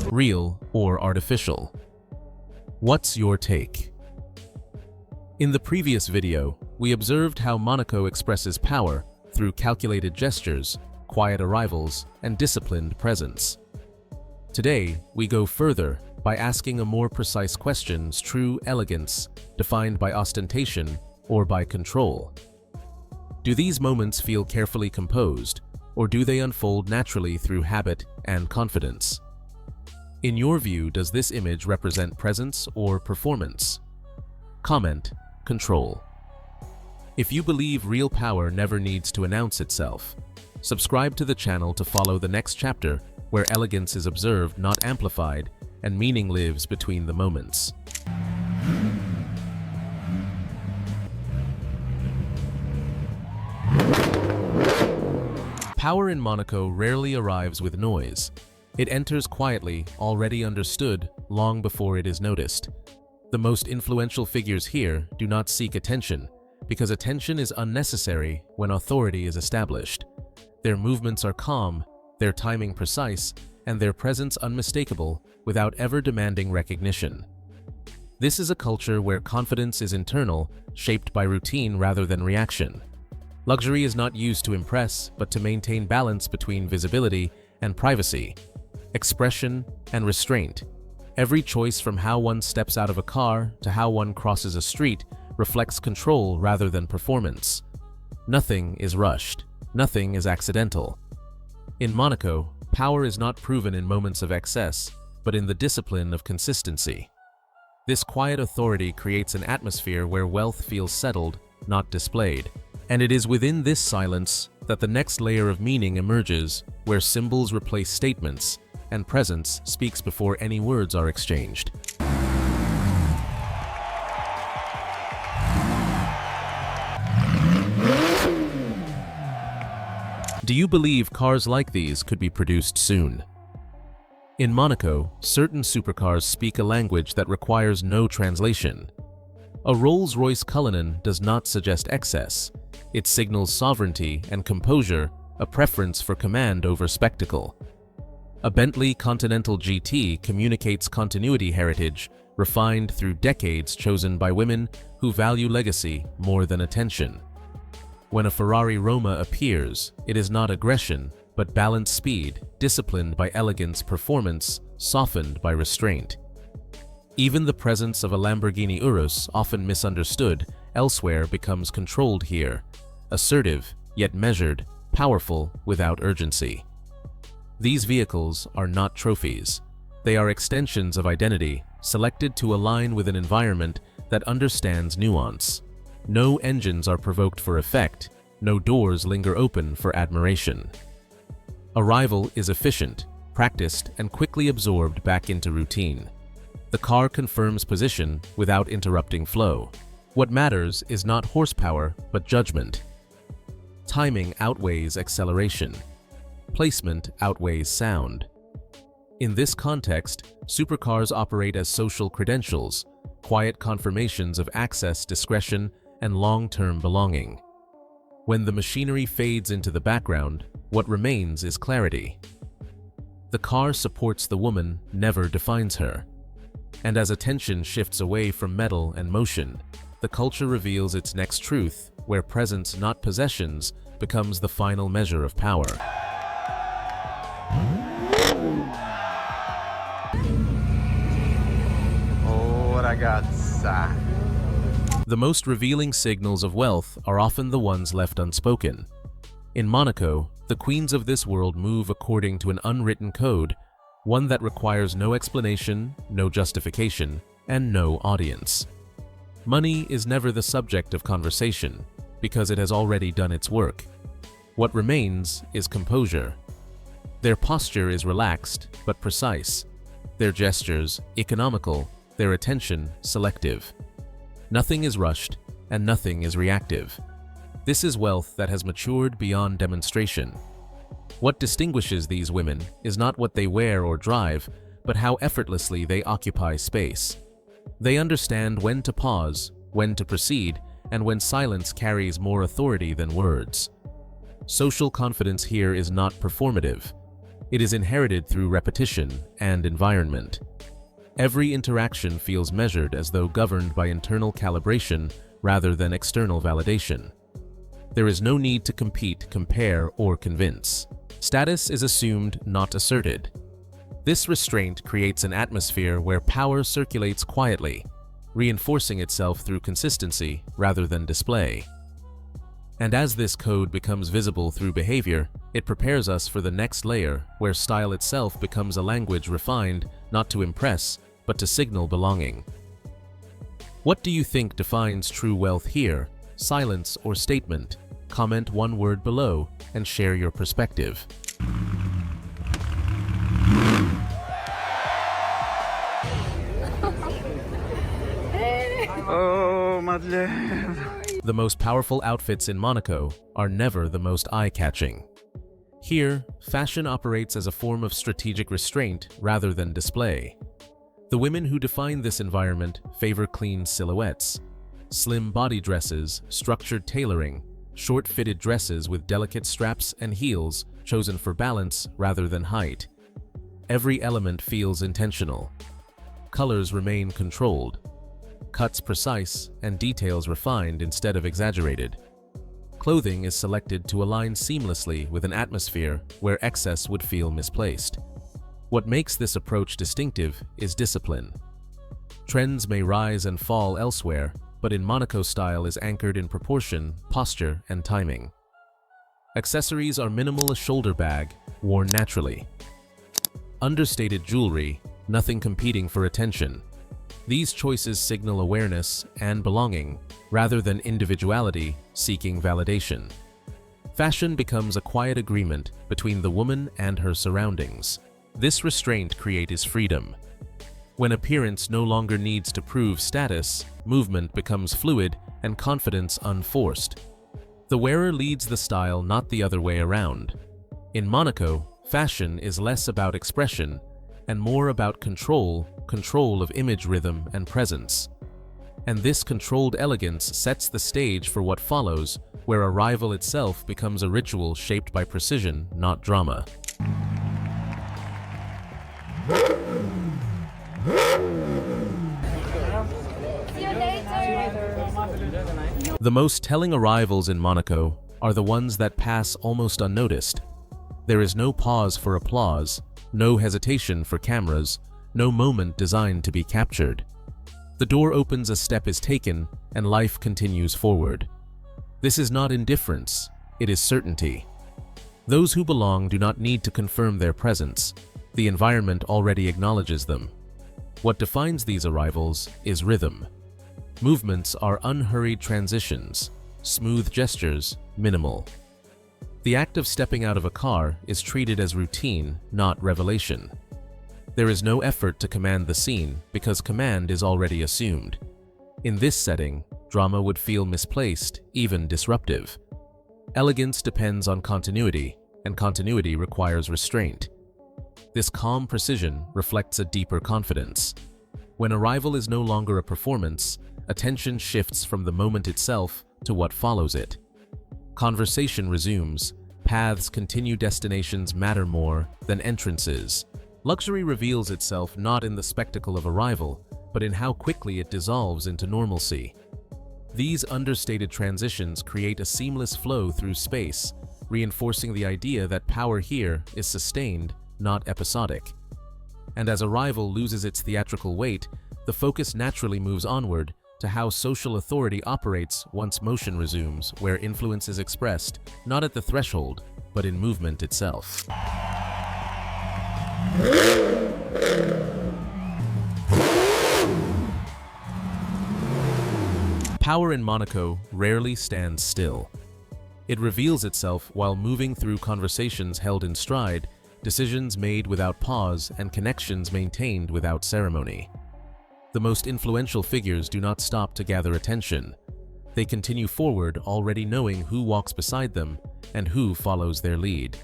Real or artificial? What's your take? In the previous video, we observed how Monaco expresses power through calculated gestures, quiet arrivals, and disciplined presence. Today, we go further by asking a more precise question: true elegance, defined by ostentation or by control? Do these moments feel carefully composed, or do they unfold naturally through habit and confidence? In your view, does this image represent presence or performance? Comment, control. If you believe real power never needs to announce itself, subscribe to the channel to follow the next chapter where elegance is observed, not amplified, and meaning lives between the moments. Power in Monaco rarely arrives with noise. It enters quietly, already understood, long before it is noticed. The most influential figures here do not seek attention, because attention is unnecessary when authority is established. Their movements are calm, their timing precise, and their presence unmistakable without ever demanding recognition. This is a culture where confidence is internal, shaped by routine rather than reaction. Luxury is not used to impress, but to maintain balance between visibility and privacy, expression and restraint. Every choice, from how one steps out of a car to how one crosses a street, reflects control rather than performance. Nothing is rushed. Nothing is accidental. In Monaco, power is not proven in moments of excess, but in the discipline of consistency. This quiet authority creates an atmosphere where wealth feels settled, not displayed. And it is within this silence that the next layer of meaning emerges, where symbols replace statements and presence speaks before any words are exchanged. Do you believe cars like these could be produced soon? In Monaco, certain supercars speak a language that requires no translation. A Rolls-Royce Cullinan does not suggest excess. It signals sovereignty and composure, a preference for command over spectacle. A Bentley Continental GT communicates continuity, heritage, refined through decades chosen by women who value legacy more than attention. When a Ferrari Roma appears, it is not aggression, but balanced speed, disciplined by elegance, performance, softened by restraint. Even the presence of a Lamborghini Urus, often misunderstood elsewhere, becomes controlled here, assertive yet measured, powerful without urgency. These vehicles are not trophies. They are extensions of identity, selected to align with an environment that understands nuance. No engines are provoked for effect, no doors linger open for admiration. Arrival is efficient, practiced, and quickly absorbed back into routine. The car confirms position without interrupting flow. What matters is not horsepower, but judgment. Timing outweighs acceleration. Placement outweighs sound. In this context, supercars operate as social credentials, quiet confirmations of access, discretion, and long-term belonging. When the machinery fades into the background, what remains is clarity. The car supports the woman, never defines her. And as attention shifts away from metal and motion, the culture reveals its next truth, where presence, not possessions, becomes the final measure of power. Oh, ragazza. The most revealing signals of wealth are often the ones left unspoken. In Monaco, the queens of this world move according to an unwritten code, one that requires no explanation, no justification, and no audience. Money is never the subject of conversation, because it has already done its work. What remains is composure. Their posture is relaxed but precise, their gestures economical, their attention selective. Nothing is rushed and nothing is reactive. This is wealth that has matured beyond demonstration. What distinguishes these women is not what they wear or drive, but how effortlessly they occupy space. They understand when to pause, when to proceed, and when silence carries more authority than words. Social confidence here is not performative. It is inherited through repetition and environment. Every interaction feels measured as though governed by internal calibration rather than external validation. There is no need to compete, compare, or convince. Status is assumed, not asserted. This restraint creates an atmosphere where power circulates quietly, reinforcing itself through consistency rather than display. And as this code becomes visible through behavior, it prepares us for the next layer, where style itself becomes a language refined not to impress, but to signal belonging. What do you think defines true wealth here? Silence or statement? Comment one word below and share your perspective. Oh, Madeleine. The most powerful outfits in Monaco are never the most eye-catching. Here, fashion operates as a form of strategic restraint rather than display. The women who define this environment favor clean silhouettes, slim body dresses, structured tailoring, short-fitted dresses with delicate straps and heels chosen for balance rather than height. Every element feels intentional. Colors remain controlled, cuts precise, and details refined instead of exaggerated. Clothing is selected to align seamlessly with an atmosphere where excess would feel misplaced. What makes this approach distinctive is discipline. Trends may rise and fall elsewhere, but in Monaco, style is anchored in proportion, posture, and timing. Accessories are minimal, a shoulder bag, worn naturally. Understated jewelry, nothing competing for attention. These choices signal awareness and belonging, rather than individuality seeking validation. Fashion becomes a quiet agreement between the woman and her surroundings. This restraint creates freedom. When appearance no longer needs to prove status, movement becomes fluid and confidence unforced. The wearer leads the style, not the other way around. In Monaco, fashion is less about expression and more about control of image, rhythm, and presence. And this controlled elegance sets the stage for what follows, where arrival itself becomes a ritual shaped by precision, not drama. The most telling arrivals in Monaco are the ones that pass almost unnoticed. There is no pause for applause, no hesitation for cameras, no moment designed to be captured. The door opens, a step is taken, and life continues forward. This is not indifference, it is certainty. Those who belong do not need to confirm their presence. The environment already acknowledges them. What defines these arrivals is rhythm. Movements are unhurried transitions, smooth gestures, minimal. The act of stepping out of a car is treated as routine, not revelation. There is no effort to command the scene because command is already assumed. In this setting, drama would feel misplaced, even disruptive. Elegance depends on continuity, and continuity requires restraint. This calm precision reflects a deeper confidence. When arrival is no longer a performance, attention shifts from the moment itself to what follows it. Conversation resumes, paths continue, destinations matter more than entrances. Luxury reveals itself not in the spectacle of arrival, but in how quickly it dissolves into normalcy. These understated transitions create a seamless flow through space, reinforcing the idea that power here is sustained, not episodic. And as arrival loses its theatrical weight, the focus naturally moves onward to how social authority operates once motion resumes, where influence is expressed, not at the threshold, but in movement itself. Power in Monaco rarely stands still. It reveals itself while moving through conversations held in stride, decisions made without pause, and connections maintained without ceremony. The most influential figures do not stop to gather attention. They continue forward, already knowing who walks beside them and who follows their lead.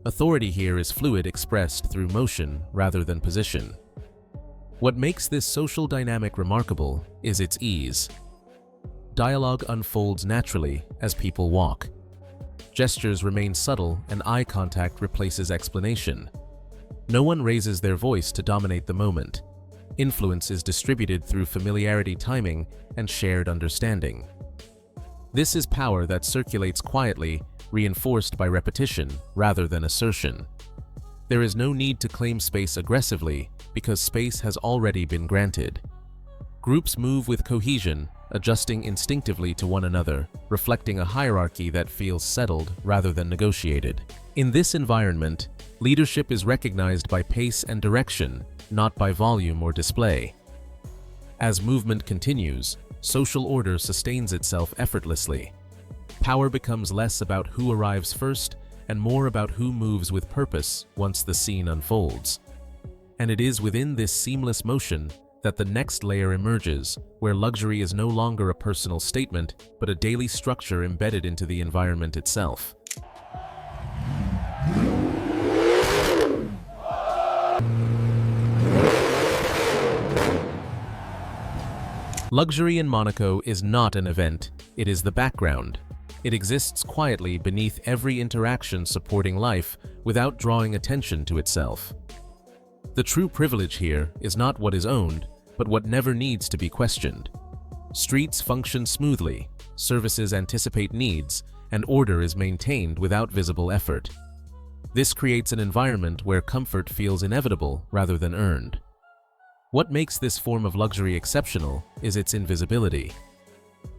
Authority here is fluid, expressed through motion rather than position. What makes this social dynamic remarkable is its ease. Dialogue unfolds naturally as people walk. Gestures remain subtle and eye contact replaces explanation. No one raises their voice to dominate the moment. Influence is distributed through familiarity, timing, and shared understanding. This is power that circulates quietly, reinforced by repetition rather than assertion. There is no need to claim space aggressively because space has already been granted. Groups move with cohesion, adjusting instinctively to one another, reflecting a hierarchy that feels settled rather than negotiated. In this environment, leadership is recognized by pace and direction, not by volume or display. As movement continues, social order sustains itself effortlessly. Power becomes less about who arrives first and more about who moves with purpose once the scene unfolds. And it is within this seamless motion that the next layer emerges, where luxury is no longer a personal statement, but a daily structure embedded into the environment itself. Luxury in Monaco is not an event, it is the background. It exists quietly beneath every interaction supporting life without drawing attention to itself. The true privilege here is not what is owned, but what never needs to be questioned. Streets function smoothly, services anticipate needs, and order is maintained without visible effort. This creates an environment where comfort feels inevitable rather than earned. What makes this form of luxury exceptional is its invisibility.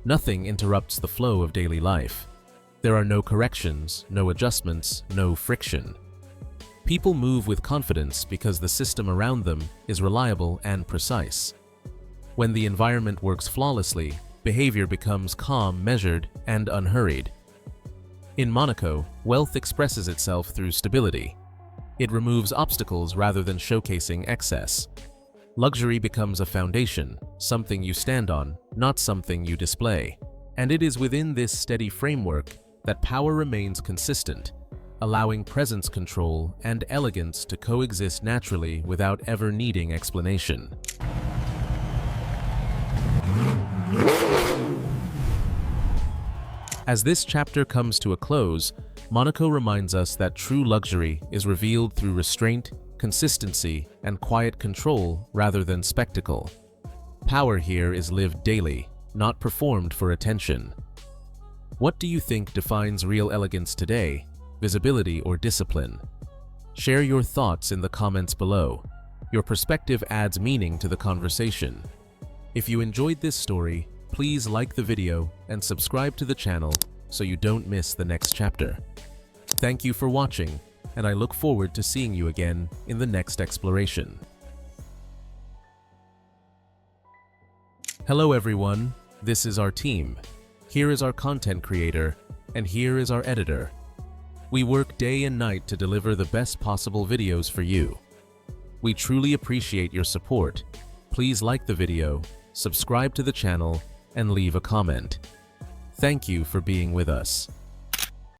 Nothing interrupts the flow of daily life. There are no corrections, no adjustments, no friction. People move with confidence because the system around them is reliable and precise. When the environment works flawlessly, behavior becomes calm, measured, and unhurried. In Monaco, wealth expresses itself through stability. It removes obstacles rather than showcasing excess. Luxury becomes a foundation, something you stand on, not something you display. And it is within this steady framework that power remains consistent, allowing presence control and elegance to coexist naturally without ever needing explanation. As this chapter comes to a close, Monaco reminds us that true luxury is revealed through restraint, consistency, and quiet control rather than spectacle. Power here is lived daily, not performed for attention. What do you think defines real elegance today? Visibility or discipline? Share your thoughts in the comments below. Your perspective adds meaning to the conversation. If you enjoyed this story, please like the video and subscribe to the channel so you don't miss the next chapter. Thank you for watching, and I look forward to seeing you again in the next exploration. Hello everyone, this is our team. Here is our content creator, and here is our editor. We work day and night to deliver the best possible videos for you. We truly appreciate your support. Please like the video, subscribe to the channel, and leave a comment. Thank you for being with us.